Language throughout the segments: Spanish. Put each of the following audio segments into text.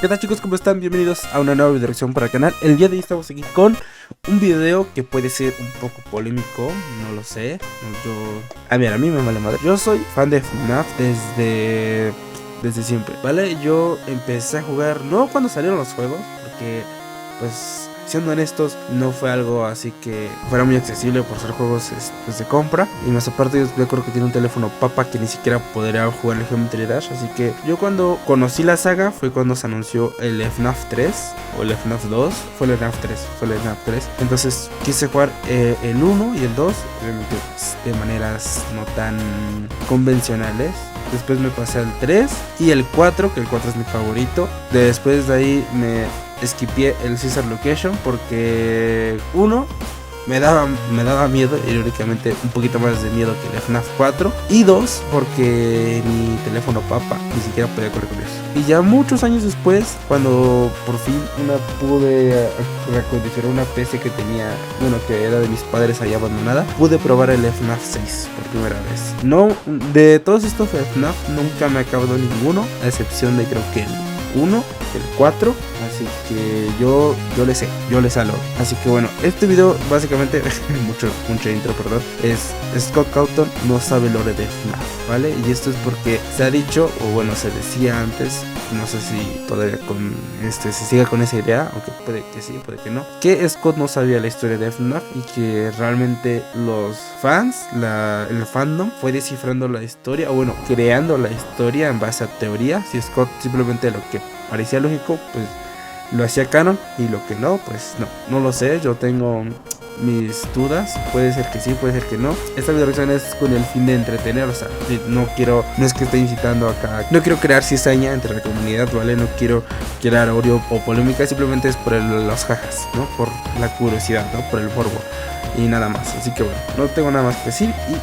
¿Qué tal, chicos? ¿Cómo están? Bienvenidos a una nueva dirección para el canal. El día de hoy estamos aquí con un video que puede ser un poco polémico, no lo sé. A mí me vale madre. Yo soy fan de FNAF desde siempre, ¿vale? Yo empecé a jugar no cuando salieron los juegos, porque pues siendo honestos, no fue algo así que fuera muy accesible por ser juegos pues, de compra. Y más aparte, yo creo que tiene un teléfono papa que ni siquiera podría jugar el Geometry Dash. Así que yo cuando conocí la saga fue cuando se anunció el FNAF 3 o el FNAF 2. Fue el FNAF 3. Entonces quise jugar el 1 y el 2, obviamente pues, de maneras no tan convencionales. Después me pasé al 3 y el 4, que el 4 es mi favorito. Después de ahí me skipié el Caesar Location porque uno me daba miedo, irónicamente un poquito más de miedo que el FNAF 4, y dos, porque mi teléfono papa ni siquiera podía correr con eso. Y ya muchos años después, cuando por fin pude recondicionar una PC que tenía, bueno, que era de mis padres allá abandonada, pude probar el FNAF 6 por primera vez. No, de todos estos FNAF nunca me ha acabado ninguno, a excepción de creo que el 1, el 4, así que yo le salo. Así que bueno, este video básicamente, mucho intro, perdón, es Scott Cawthon no sabe el lore de FNAF, ¿vale? Y esto es porque se ha dicho, o bueno, se decía antes, no sé si todavía se siga con esa idea, aunque puede que sí, puede que no, que Scott no sabía la historia de FNAF y que realmente los fans, el fandom fue descifrando la historia, o bueno, creando la historia en base a teorías, y Scott simplemente lo que parecía lógico, pues lo hacía canon, y lo que no, pues no lo sé. Yo tengo mis dudas, puede ser que sí, puede ser que no. Esta video reacción es con el fin de entretener, o sea, no es que esté incitando acá, no quiero crear cizaña entre la comunidad, ¿vale? No quiero crear odio o polémica, simplemente es por los jajas, ¿no? Por la curiosidad, ¿no? Por el morbo y nada más. Así que bueno, no tengo nada más que decir y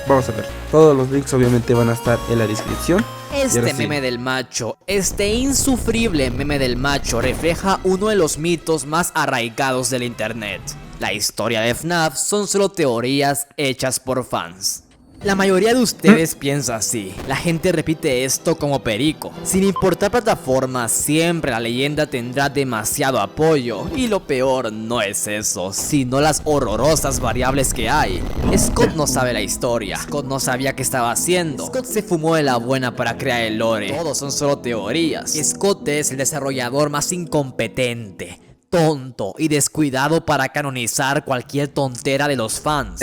vamos a ver. Todos los links obviamente van a estar en la descripción. Este meme del macho, este insufrible meme del macho refleja uno de los mitos más arraigados del internet. La historia de FNAF son solo teorías hechas por fans. La mayoría de ustedes piensa así, la gente repite esto como perico. Sin importar plataformas, siempre la leyenda tendrá demasiado apoyo. Y lo peor no es eso, sino las horrorosas variables que hay. Scott no sabe la historia, Scott no sabía qué estaba haciendo, Scott se fumó de la buena para crear el lore. Todos son solo teorías. Scott es el desarrollador más incompetente, tonto y descuidado para canonizar cualquier tontera de los fans.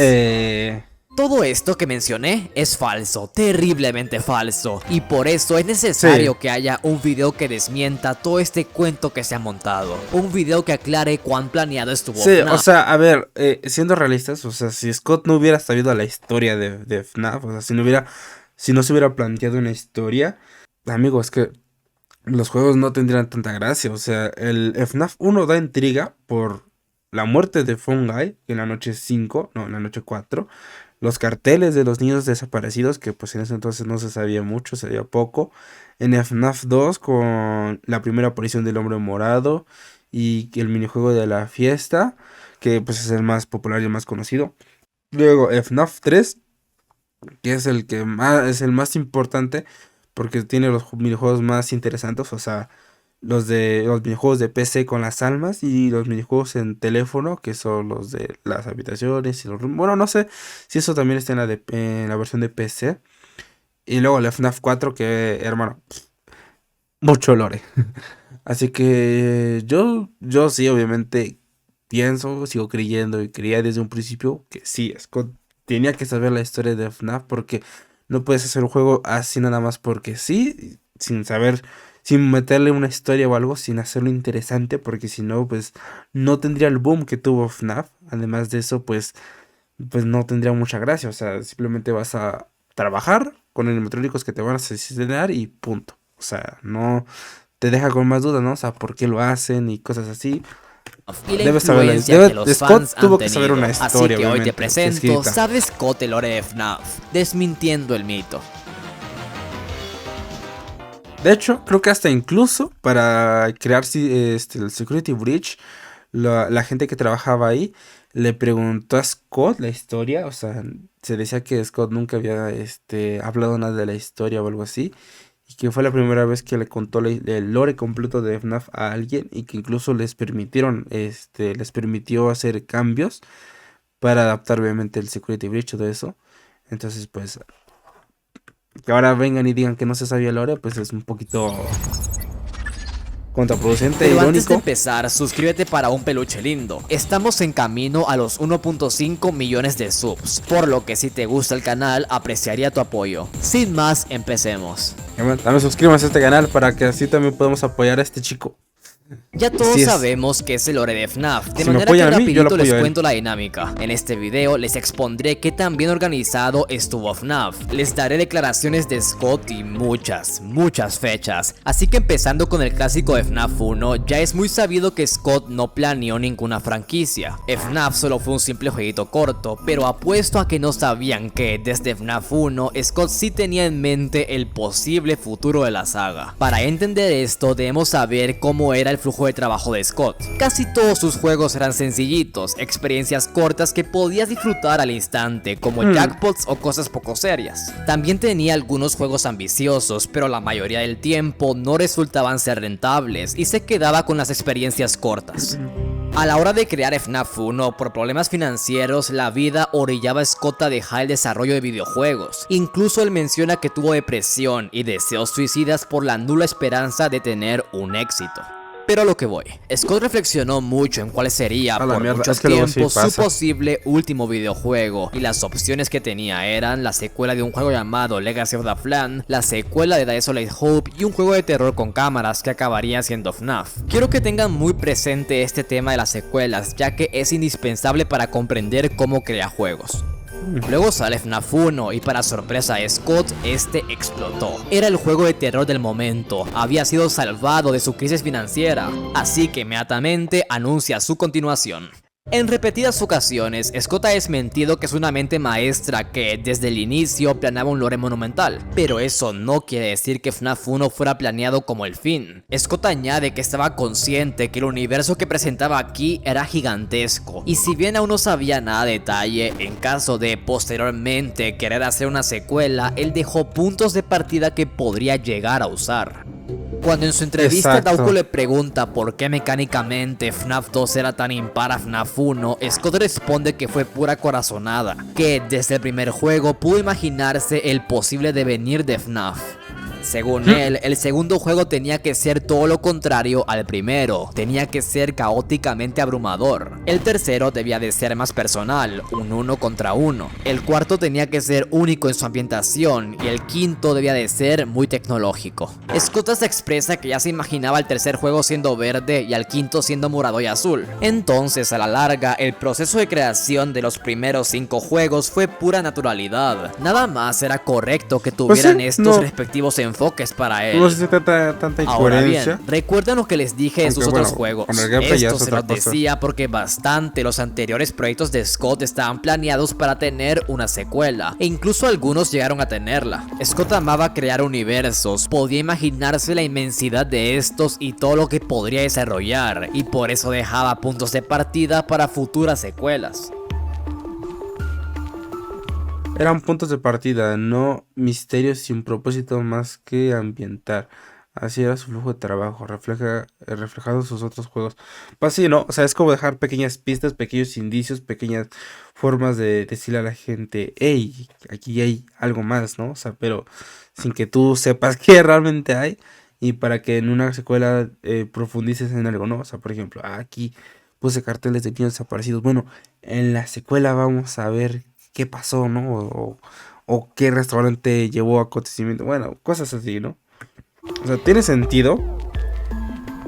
Todo esto que mencioné es falso, terriblemente falso, y por eso es necesario que haya un video que desmienta todo este cuento que se ha montado. Un video que aclare cuán planeado estuvo FNAF. O sea, a ver, siendo realistas, o sea, si Scott no hubiera sabido la historia de FNAF, o sea, si no se hubiera planteado una historia, amigo, es que los juegos no tendrían tanta gracia. O sea, el FNAF 1 da intriga por la muerte de Fungi en la noche 5, no, en la noche 4. Los carteles de los niños desaparecidos, que pues en ese entonces no se sabía mucho, se sabía poco. En FNAF 2 con la primera aparición del hombre morado y el minijuego de la fiesta, que pues es el más popular y el más conocido. Luego FNAF 3, que es es el más importante porque tiene los minijuegos más interesantes, o sea, los minijuegos de PC con las almas y los minijuegos en teléfono, que son los de las habitaciones y bueno, no sé si eso también está en la versión de PC. Y luego la FNAF 4, que hermano, mucho lore. Así que yo sí, obviamente sigo creyendo y creía desde un principio que sí, Scott tenía que saber la historia de FNAF, porque no puedes hacer un juego así nada más porque sí, sin saber, sin meterle una historia o algo, sin hacerlo interesante, porque si no, pues no tendría el boom que tuvo FNAF. Además de eso, pues no tendría mucha gracia, o sea, simplemente vas a trabajar con animatrónicos que te van a asesinar y punto. O sea, no te deja con más dudas, ¿no? O sea, por qué lo hacen y cosas así. Y la Debes saber influencia que los Scott fans tuvo han que saber una tenido. historia, Así que hoy te obviamente, presento escrita. ¿Sabe Scott el lore de FNAF? Desmintiendo el mito. De hecho, creo que hasta incluso para crear el Security Breach, la gente que trabajaba ahí le preguntó a Scott la historia. O sea, se decía que Scott nunca había hablado nada de la historia o algo así. y que fue la primera vez que le contó el lore completo de FNAF a alguien y que incluso les permitió hacer cambios para adaptar obviamente el Security Breach, todo eso. Entonces pues que ahora vengan y digan que no se sabía el lore, pues es un poquito contraproducente, Pero irónico. antes de empezar, suscríbete para un peluche lindo. Estamos en camino a los 1.5 millones de subs, por lo que si te gusta el canal, apreciaría tu apoyo. Sin más, empecemos. También suscríbanse a este canal para que así también podamos apoyar a este chico. Ya todos Así es. sabemos que es el lore de FNAF, de Si me manera que apoyan a mí, yo lo rapidito les apoyo a él. cuento la dinámica. En este video les expondré qué tan bien organizado estuvo FNAF. Les daré declaraciones de Scott y muchas fechas. Así que empezando con el clásico de FNAF 1, ya es muy sabido que Scott no planeó ninguna franquicia. FNAF solo fue un simple jueguito corto, pero apuesto a que no sabían que desde FNAF 1, Scott sí tenía en mente el posible futuro de la saga. Para entender esto, debemos saber cómo era el flujo de trabajo de Scott. Casi todos sus juegos eran sencillitos, experiencias cortas que podías disfrutar al instante, como jackpots o cosas poco serias. También tenía algunos juegos ambiciosos, pero la mayoría del tiempo no resultaban ser rentables y se quedaba con las experiencias cortas. A la hora de crear FNAF 1, por problemas financieros, la vida orillaba a Scott a dejar el desarrollo de videojuegos. Incluso él menciona que tuvo depresión y deseos suicidas por la nula esperanza de tener un éxito. Pero a lo que voy, Scott reflexionó mucho en cuál sería A la por mierda, mucho es que luego sí tiempo su pasa. posible último videojuego, y las opciones que tenía eran la secuela de un juego llamado Legacy of the Flan, la secuela de The Desolate Hope y un juego de terror con cámaras que acabaría siendo FNAF. Quiero que tengan muy presente este tema de las secuelas, ya que es indispensable para comprender cómo crea juegos. Luego sale FNAF 1 y para sorpresa de Scott, este explotó. Era el juego de terror del momento, había sido salvado de su crisis financiera, así que inmediatamente anuncia su continuación. En repetidas ocasiones, Scott ha desmentido que es una mente maestra que desde el inicio planeaba un lore monumental, pero eso no quiere decir que FNAF 1 fuera planeado como el fin. Scott añade que estaba consciente que el universo que presentaba aquí era gigantesco, y si bien aún no sabía nada de detalle, en caso de posteriormente querer hacer una secuela, él dejó puntos de partida que podría llegar a usar. Cuando en su entrevista Exacto. Dauko le pregunta por qué mecánicamente FNAF 2 era tan impar a FNAF 1, Scott responde que fue pura corazonada, que desde el primer juego pudo imaginarse el posible devenir de FNAF. Según él, el segundo juego tenía que ser todo lo contrario al primero, tenía que ser caóticamente abrumador. El tercero debía de ser más personal, un 1 contra 1. El cuarto tenía que ser único en su ambientación y el quinto debía de ser muy tecnológico. Scott se expresa que ya se imaginaba el tercer juego siendo verde y al quinto siendo morado y azul. Entonces, a la larga, el proceso de creación de los primeros 5 juegos fue pura naturalidad. Nada más era correcto que tuvieran sí, estos no. respectivos enfoques para él. No sé si trata tanta Ahora incoherencia. bien, recuerdan lo que les dije en Aunque sus otros bueno, juegos. con el gameplay ya Esto es se otra los cosa. decía porque bastante los anteriores proyectos de Scott estaban planeados para tener una secuela, e incluso algunos llegaron a tenerla. Scott amaba crear universos, podía imaginarse la inmensidad de estos y todo lo que podría desarrollar, y por eso dejaba puntos de partida para futuras secuelas. Eran puntos de partida, no misterios sin propósito más que ambientar. Así era su flujo de trabajo, reflejado en sus otros juegos. Pues sí, ¿no? O sea, es como dejar pequeñas pistas, pequeños indicios, pequeñas formas de decirle a la gente, hey, aquí hay algo más, ¿no? O sea, pero sin que tú sepas qué realmente hay. Y para que en una secuela profundices en algo, ¿no? O sea, por ejemplo, aquí puse carteles de niños desaparecidos. Bueno, en la secuela vamos a ver qué pasó, ¿no? O qué restaurante llevó a acontecimiento. Bueno, cosas así, ¿no? O sea, tiene sentido.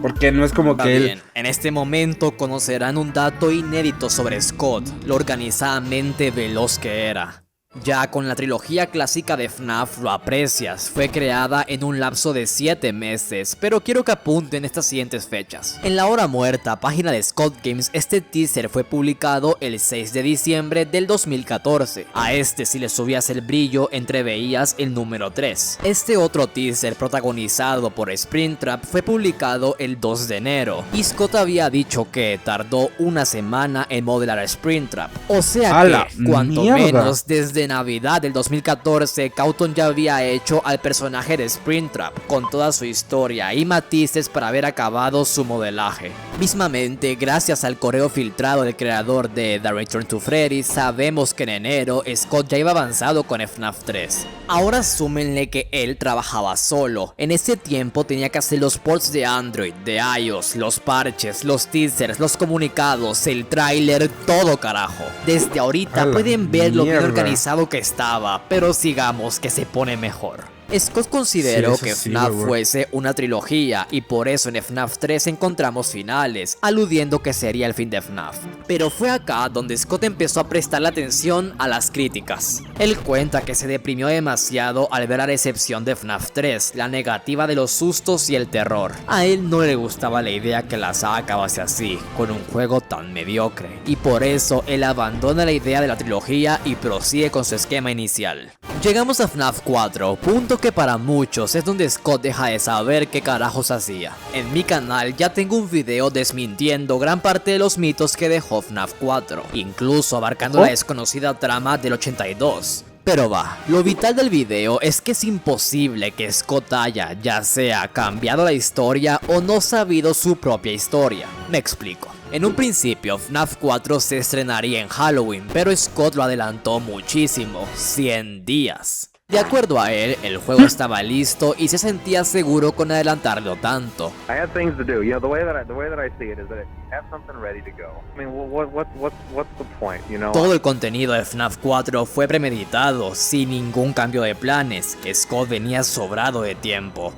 Porque no es como Está que bien, él... en este momento conocerán un dato inédito sobre Scott, lo organizadamente veloz que era. Ya con la trilogía clásica de FNAF lo aprecias, fue creada en un lapso de 7 meses, pero quiero que apunten estas siguientes fechas. En la hora muerta, página de Scott Games, este teaser fue publicado el 6 de diciembre del 2014. A este, si le subías el brillo, entreveías el número 3. Este otro teaser, protagonizado por Springtrap, fue publicado el 2 de enero, y Scott había dicho que tardó una semana en modelar a Springtrap. O sea ¡A la que, cuanto mierda! menos, desde de Navidad del 2014, Cawthon ya había hecho al personaje de Springtrap, con toda su historia y matices para haber acabado su modelaje. Mismamente, gracias al correo filtrado del creador de The Return to Freddy, sabemos que en enero Scott ya iba avanzado con FNAF 3. Ahora súmenle que él trabajaba solo. En ese tiempo tenía que hacer los ports de Android, de iOS, los parches, los teasers, los comunicados, el tráiler, todo carajo. Desde ahorita pueden ver lo bien organizado que estaba, pero sigamos que se pone mejor. Scott consideró que FNAF fuese una trilogía y por eso en FNAF 3 encontramos finales, aludiendo que sería el fin de FNAF. Pero fue acá donde Scott empezó a prestarle atención a las críticas. Él cuenta que se deprimió demasiado al ver la recepción de FNAF 3, la negativa de los sustos y el terror. A él no le gustaba la idea que la saga acabase así, con un juego tan mediocre, y por eso él abandona la idea de la trilogía y prosigue con su esquema inicial. Llegamos a FNAF 4, punto que para muchos es donde Scott deja de saber qué carajos hacía. En mi canal ya tengo un video desmintiendo gran parte de los mitos que dejó FNAF 4, incluso abarcando la desconocida trama del 82. Pero va, lo vital del video es que es imposible que Scott haya, ya sea cambiado la historia o no sabido su propia historia. Me explico. En un principio, FNAF 4 se estrenaría en Halloween, pero Scott lo adelantó muchísimo, 100 días. De acuerdo a él, el juego estaba listo y se sentía seguro con adelantarlo tanto. I had things to do. You know, the way that I see it is that have something ready to go. I mean, what's the point, you know? Todo el contenido de FNAF 4 fue premeditado, sin ningún cambio de planes. Scott venía sobrado de tiempo.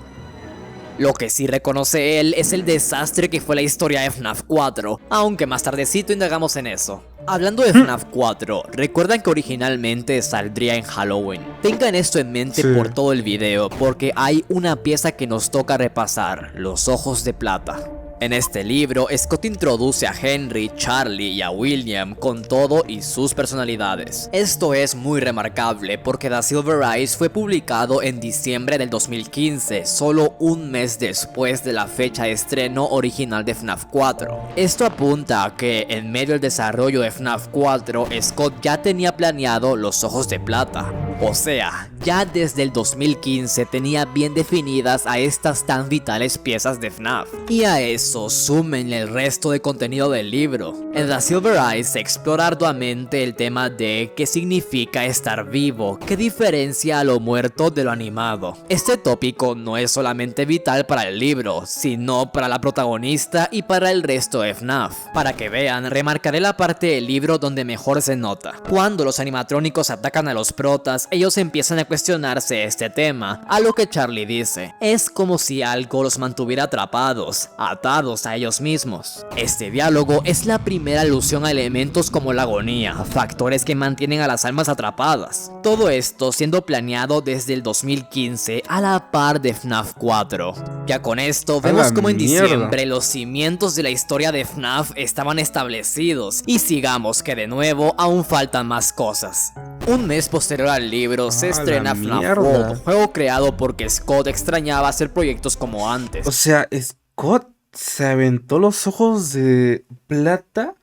Lo que sí reconoce él es el desastre que fue la historia de FNAF 4, aunque más tardecito indagamos en eso. Hablando de FNAF 4, recuerdan que originalmente saldría en Halloween. Tengan esto en mente por todo el video, porque hay una pieza que nos toca repasar, los ojos de plata. En este libro, Scott introduce a Henry, Charlie y a William con todo y sus personalidades. Esto es muy remarcable porque The Silver Eyes fue publicado en diciembre del 2015, solo un mes después de la fecha de estreno original de FNAF 4. Esto apunta a que en medio del desarrollo de FNAF 4, Scott ya tenía planeado los ojos de plata. O sea, ya desde el 2015 tenía bien definidas a estas tan vitales piezas de FNAF. Y a eso sumen el resto de contenido del libro. En The Silver Eyes se explora arduamente el tema de qué significa estar vivo, qué diferencia a lo muerto de lo animado. Este tópico no es solamente vital para el libro, sino para la protagonista y para el resto de FNAF. Para que vean, remarcaré la parte del libro donde mejor se nota. Cuando los animatrónicos atacan a los protas, ellos empiezan a cuestionarse este tema, a lo que Charlie dice: es como si algo los mantuviera atrapados, atados a ellos mismos. Este diálogo es la primera alusión a elementos como la agonía, factores que mantienen a las almas atrapadas. Todo esto siendo planeado desde el 2015 a la par de FNAF 4. Ya con esto vemos como en diciembre los cimientos de la historia de FNAF estaban establecidos, y sigamos que de nuevo aún faltan más cosas. Un mes posterior al libro se estrena FNAF World, juego creado porque Scott extrañaba hacer proyectos como antes. O sea, Scott se aventó los ojos de plata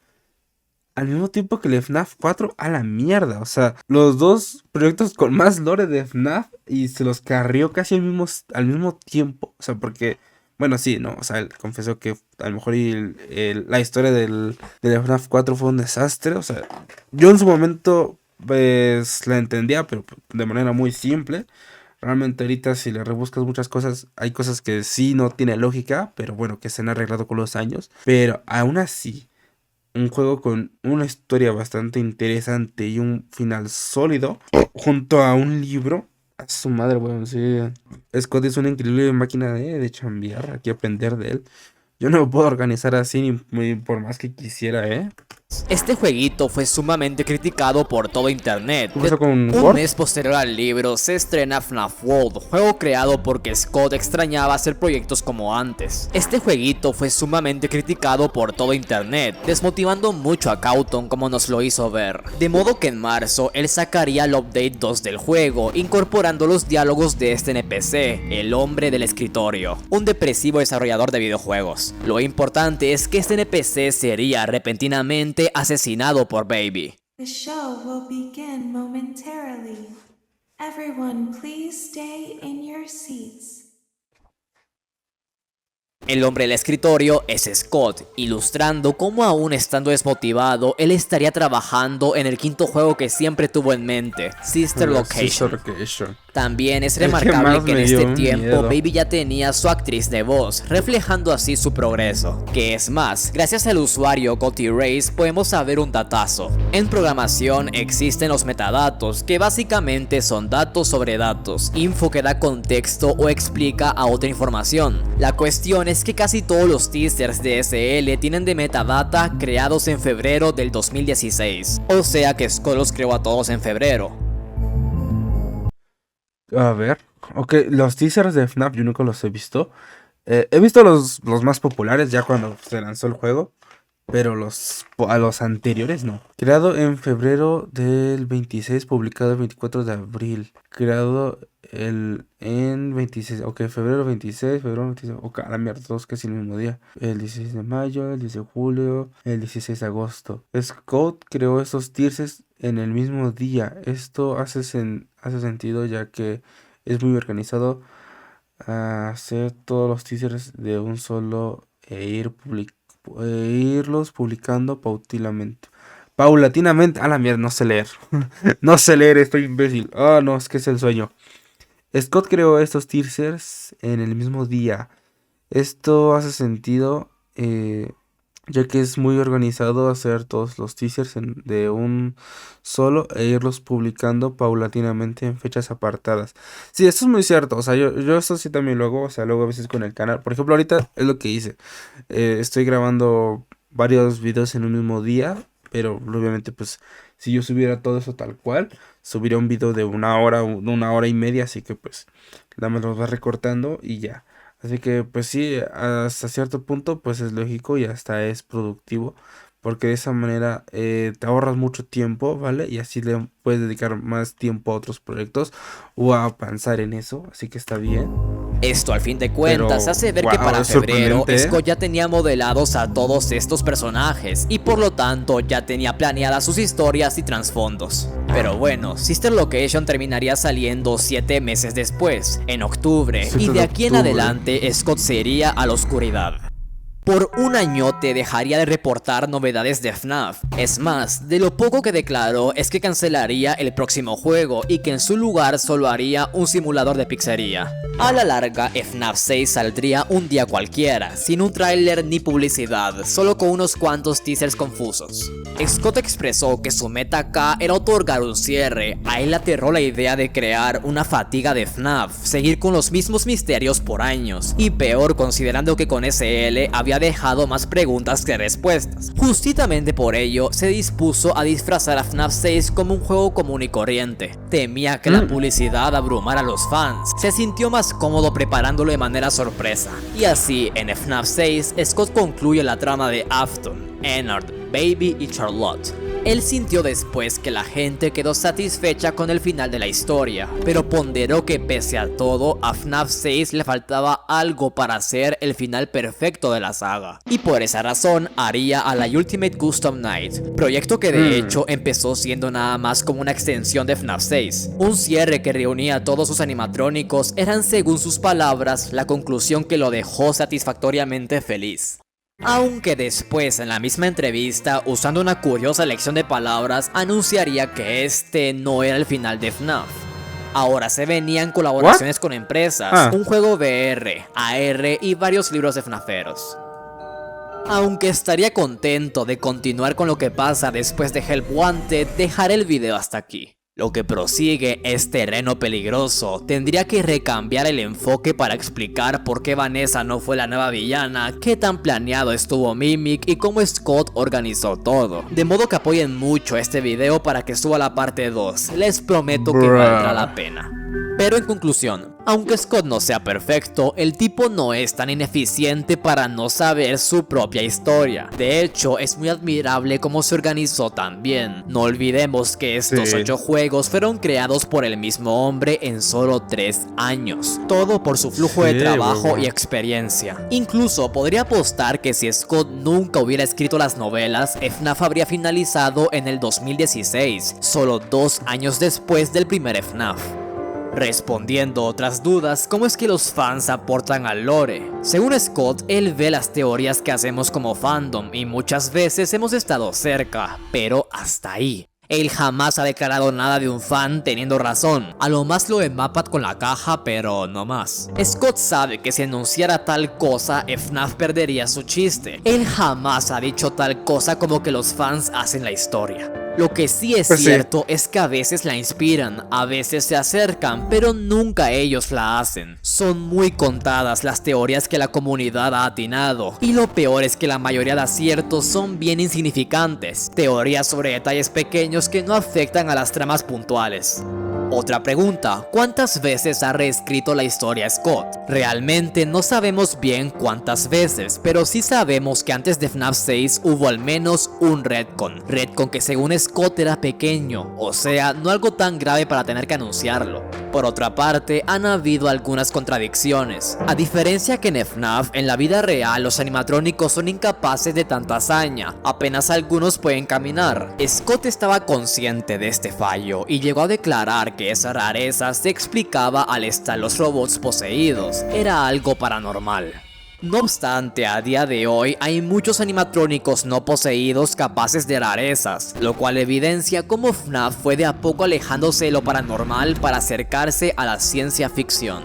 al mismo tiempo que el FNAF 4, a la mierda. O sea, los dos proyectos con más lore de FNAF y se los carrió casi al mismo tiempo. O sea, porque, bueno, sí, no, o sea, él confesó que a lo mejor la historia del FNAF 4 fue un desastre. O sea, yo en su momento pues la entendía, pero de manera muy simple. Realmente ahorita si le rebuscas muchas cosas, hay cosas que sí no tiene lógica, pero bueno, que se han arreglado con los años. Pero aún así, un juego con una historia bastante interesante y un final sólido, junto a un libro, a su madre, bueno, sí. Scott es una increíble máquina de chambear, hay que aprender de él. Yo no me puedo organizar así ni por más que quisiera, Este jueguito fue sumamente criticado por todo internet. Un mes posterior al libro se estrena FNAF World, juego creado porque Scott extrañaba hacer proyectos como antes. Este jueguito fue sumamente criticado por todo internet, desmotivando mucho a Cawthon como nos lo hizo ver. De modo que en marzo él sacaría el update 2 del juego, incorporando los diálogos de este NPC, el hombre del escritorio, un depresivo desarrollador de videojuegos. Lo importante es que este NPC sería repentinamente asesinado por Baby. The show will begin momentarily. Everyone, please stay in your seats. El hombre del escritorio es Scott, ilustrando cómo aún estando desmotivado, él estaría trabajando en el quinto juego que siempre tuvo en mente, Sister Location. También es remarcable que en este tiempo Baby ya tenía su actriz de voz, reflejando así su progreso. Que es más, gracias al usuario GoTyRace podemos saber un datazo. En programación existen los metadatos, que básicamente son datos sobre datos, info que da contexto o explica a otra información. La cuestión es que casi todos los teasers de SL tienen de metadata creados en febrero del 2016, o sea que Scott los creó a todos en febrero. A ver, ok, los teasers de FNAF yo nunca los he visto. He visto los más populares ya cuando se lanzó el juego, pero a los anteriores no. Creado en febrero del 26, publicado el 24 de abril. Creado en 26, ok, febrero 26, ok, a la mierda, todos casi el mismo día. El 16 de mayo, el 10 de julio, el 16 de agosto. Scott creó estos teasers en el mismo día. Esto hace sentido ya que es muy organizado hacer todos los teasers de un solo irlos publicando paulatinamente. A la mierda, no sé leer. No sé leer, estoy imbécil. No, es que es el sueño. Scott creó estos teasers en el mismo día. Esto hace sentido ya que es muy organizado hacer todos los teasers de un solo e irlos publicando paulatinamente en fechas apartadas. Sí, esto es muy cierto, o sea, yo esto sí también lo hago, o sea, luego a veces con el canal. Por ejemplo, ahorita es lo que hice. Estoy grabando varios videos en un mismo día, pero obviamente pues si yo subiera todo eso tal cual, subiría un video de 1 hora y media, así que pues nada más los va recortando y ya. Así que pues sí, hasta cierto punto pues es lógico y hasta es productivo, porque de esa manera te ahorras mucho tiempo, ¿vale? Y así le puedes dedicar más tiempo a otros proyectos o a avanzar en eso, así que está bien. Esto al fin de cuentas hace ver que para febrero Scott ya tenía modelados a todos estos personajes y por lo tanto ya tenía planeadas sus historias y trasfondos. Pero bueno, Sister Location terminaría saliendo 7 meses después, en octubre, y de aquí en adelante Scott se iría a la oscuridad. Por un año te dejaría de reportar novedades de FNAF. Es más, de lo poco que declaró es que cancelaría el próximo juego y que en su lugar solo haría un simulador de pizzería. A la larga, FNAF 6 saldría un día cualquiera, sin un tráiler ni publicidad, solo con unos cuantos teasers confusos. Scott expresó que su meta acá era otorgar un cierre. A él le aterró la idea de crear una fatiga de FNAF, seguir con los mismos misterios por años, y peor considerando que con SL había dejado más preguntas que respuestas. Justamente por ello, se dispuso a disfrazar a FNAF 6 como un juego común y corriente. Temía que la publicidad abrumara a los fans. Se sintió más cómodo preparándolo de manera sorpresa. Y así, en FNAF 6, Scott concluye la trama de Afton, Ennard, Baby y Charlotte. Él sintió después que la gente quedó satisfecha con el final de la historia, pero ponderó que pese a todo, a FNAF 6 le faltaba algo para hacer el final perfecto de la saga. Y por esa razón haría a la Ultimate Custom Night, proyecto que de hecho empezó siendo nada más como una extensión de FNAF 6. Un cierre que reunía a todos sus animatrónicos eran, según sus palabras, la conclusión que lo dejó satisfactoriamente feliz. Aunque después en la misma entrevista, usando una curiosa elección de palabras, anunciaría que este no era el final de FNAF. Ahora se venían colaboraciones con empresas, un juego VR, AR y varios libros de FNAFeros. Aunque estaría contento de continuar con lo que pasa después de Help Wanted, dejaré el video hasta aquí. Lo que prosigue es terreno peligroso. Tendría que recambiar el enfoque para explicar por qué Vanessa no fue la nueva villana, qué tan planeado estuvo Mimic y cómo Scott organizó todo. De modo que apoyen mucho este video para que suba la parte 2. Les prometo que valdrá la pena. Pero en conclusión, aunque Scott no sea perfecto, el tipo no es tan ineficiente para no saber su propia historia. De hecho, es muy admirable cómo se organizó tan bien. No olvidemos que estos 8 juegos fueron creados por el mismo hombre en solo 3 años. Todo por su flujo de trabajo y experiencia. Incluso podría apostar que si Scott nunca hubiera escrito las novelas, FNAF habría finalizado en el 2016, solo 2 años después del primer FNAF. Respondiendo otras dudas, ¿cómo es que los fans aportan al lore? Según Scott, él ve las teorías que hacemos como fandom y muchas veces hemos estado cerca, pero hasta ahí. Él jamás ha declarado nada de un fan teniendo razón, a lo más lo de Mappat con la caja, pero no más. Scott sabe que si anunciara tal cosa, FNAF perdería su chiste. Él jamás ha dicho tal cosa como que los fans hacen la historia. Lo que sí es cierto es que a veces la inspiran, a veces se acercan, pero nunca ellos la hacen. Son muy contadas las teorías que la comunidad ha atinado, y lo peor es que la mayoría de aciertos son bien insignificantes, teorías sobre detalles pequeños que no afectan a las tramas puntuales. Otra pregunta, ¿cuántas veces ha reescrito la historia Scott? Realmente no sabemos bien cuántas veces, pero sí sabemos que antes de FNAF 6 hubo al menos un retcon que según Scott era pequeño, o sea, no algo tan grave para tener que anunciarlo. Por otra parte, han habido algunas contradicciones. A diferencia que en FNAF, en la vida real los animatrónicos son incapaces de tanta hazaña, apenas algunos pueden caminar. Scott estaba consciente de este fallo y llegó a declarar que esa rareza se explicaba al estar los robots poseídos, era algo paranormal. No obstante, a día de hoy hay muchos animatrónicos no poseídos capaces de rarezas, lo cual evidencia cómo FNAF fue de a poco alejándose de lo paranormal para acercarse a la ciencia ficción.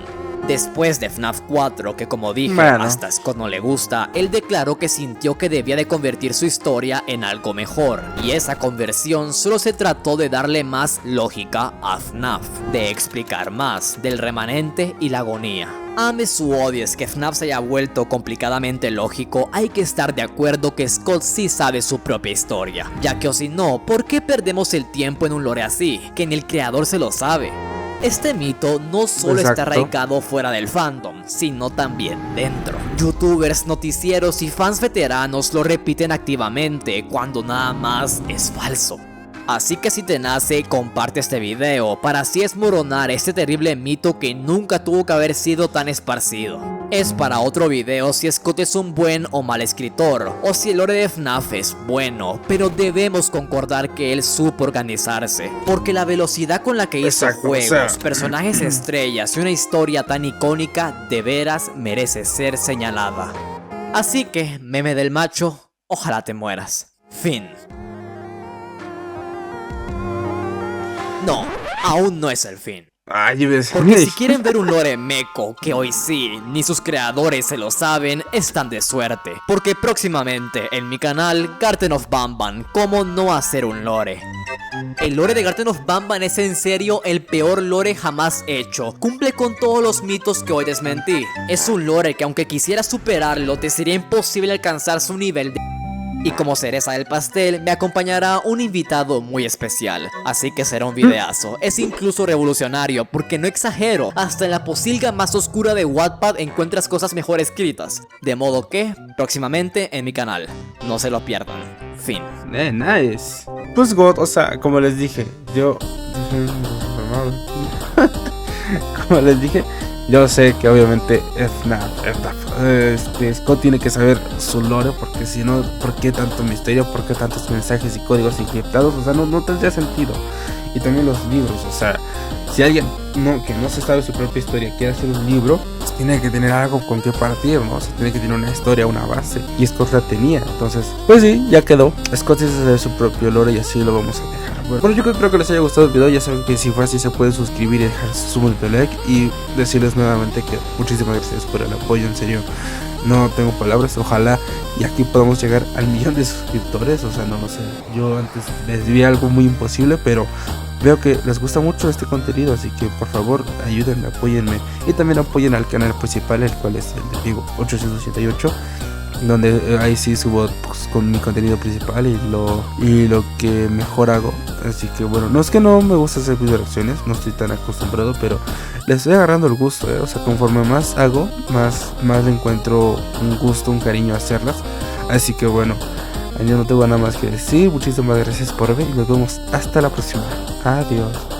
Después de FNAF 4, que como dije, hasta Scott no le gusta, él declaró que sintió que debía de convertir su historia en algo mejor, y esa conversión solo se trató de darle más lógica a FNAF, de explicar más del remanente y la agonía. Ames u odies que FNAF se haya vuelto complicadamente lógico, hay que estar de acuerdo que Scott sí sabe su propia historia, ya que o si no, ¿por qué perdemos el tiempo en un lore así, que ni el creador se lo sabe? Este mito no solo está arraigado fuera del fandom, sino también dentro. Youtubers, noticieros y fans veteranos lo repiten activamente cuando nada más es falso. Así que si te nace, comparte este video para así desmoronar este terrible mito que nunca tuvo que haber sido tan esparcido. Es para otro video si Scott es un buen o mal escritor, o si el lore de FNAF es bueno, pero debemos concordar que él supo organizarse, porque la velocidad con la que hizo juegos, personajes estrellas y una historia tan icónica de veras merece ser señalada. Así que, meme del macho, ojalá te mueras. Fin. No, aún no es el fin. Porque si quieren ver un lore meco, que hoy sí, ni sus creadores se lo saben, están de suerte. Porque próximamente en mi canal, Garten of Banban, cómo no hacer un lore. El lore de Garten of Banban es en serio el peor lore jamás hecho. Cumple con todos los mitos que hoy desmentí. Es un lore que aunque quisieras superarlo, te sería imposible alcanzar su nivel de... Y como cereza del pastel, me acompañará un invitado muy especial, así que será un videazo. Es incluso revolucionario, porque no exagero, hasta en la posilga más oscura de Wattpad encuentras cosas mejor escritas. De modo que, próximamente en mi canal, no se lo pierdan. Fin. Nice. Pues God, o sea, como les dije, como les dije, yo sé que obviamente Scott tiene que saber su lore, porque si no, ¿por qué tanto misterio? ¿Por qué tantos mensajes y códigos encriptados? O sea, no tendría sentido. Y también los libros, o sea, si alguien que no se sabe su propia historia quiere hacer un libro, pues tiene que tener algo con que partir, ¿no? O sea, tiene que tener una historia, una base. Y Scott la tenía, entonces, pues sí, ya quedó. Scott sí sabe su propio lore y así lo vamos a dejar. Bueno, yo creo que les haya gustado el video. Ya saben que si fue así se pueden suscribir y dejar su bonito like. Y decirles nuevamente que muchísimas gracias por el apoyo, en serio. No tengo palabras, ojalá y aquí podamos llegar al 1.000.000 de suscriptores. O sea, no sé, yo antes les vi algo muy imposible, pero veo que les gusta mucho este contenido, así que por favor ayúdenme, apóyenme. Y también apoyen al canal principal, el cual es el de Vigo 888, donde ahí sí subo pues, con mi contenido principal y lo que mejor hago. Así que bueno, no es que no me gusta hacer video reacciones, no estoy tan acostumbrado, pero le estoy agarrando el gusto, o sea, conforme más hago, más le encuentro un gusto, un cariño a hacerlas. Así que bueno, yo no tengo nada más que decir. Muchísimas gracias por ver y nos vemos hasta la próxima. Adiós.